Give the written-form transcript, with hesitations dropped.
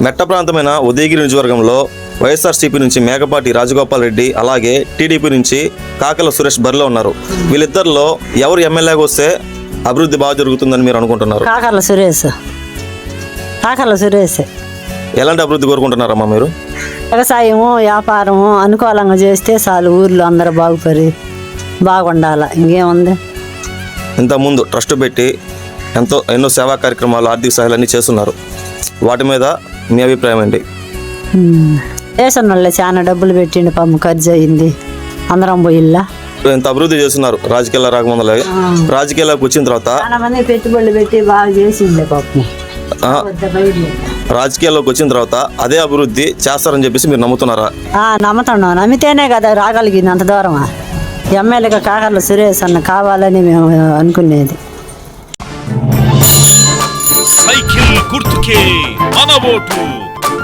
మెట్ట ప్రాంతమైన ఉదయగిరి నియోజకవర్గంలో వైఎస్ఆర్సీపీ నుంచి మేకపాటి రాజగోపాల్ రెడ్డి, అలాగే టీడీపీ నుంచి కాకల సురేష్ బరిలో ఉన్నారు. వీళ్ళిద్దరిలో ఎవరు ఎమ్మెల్యేగా వస్తే అభివృద్ధి బాగా జరుగుతుందని మీరు అనుకుంటున్నారు? కాకర్ల సురేష్. ఎలాంటి అభివృద్ధి కోరుకుంటున్నారమ్మా మీరు? వ్యవసాయము, వ్యాపారము అనుకూలంగా చేస్తే చాలు, ఊర్లో అందరూ బాగుండాల. ఇంకేముంది? ఇంతకుముందు ట్రస్ట్ పెట్టి ఎన్నో సేవా కార్యక్రమాలు, ఆర్థిక సహాయాలు అన్నీ చేస్తున్నారు. వాటి మీద మీ అభిప్రాయం ఏంటి? చేసిన వాళ్ళే చాలా డబ్బులు పెట్టిండు, పాపం ఖర్చు అయింది, అందరం పోయిల్లా. ఇంత అభివృద్ధి చేస్తున్నారు రాజకీయాల్లో రాకముందలే. రాజకీయాల్లోకి వచ్చిన తర్వాత చాలా మంది పెట్టుబడులు పెట్టి బాగా చేసిండే పాపం. రాజకీయాల్లోకి వచ్చిన తర్వాత అదే అభివృద్ధి చేస్తారని చెప్పేసి మీరు నమ్ముతున్నారా? నమ్ముతున్నాం. నమ్మితేనే కదా రాగలిగింది అంత దూరం. ఎమ్మెల్యేగా కాకర్ల సురేష్ అన్న కావాలని మేము అనుకునేది. సైకిల్ గుర్తుకే మన ఓటు.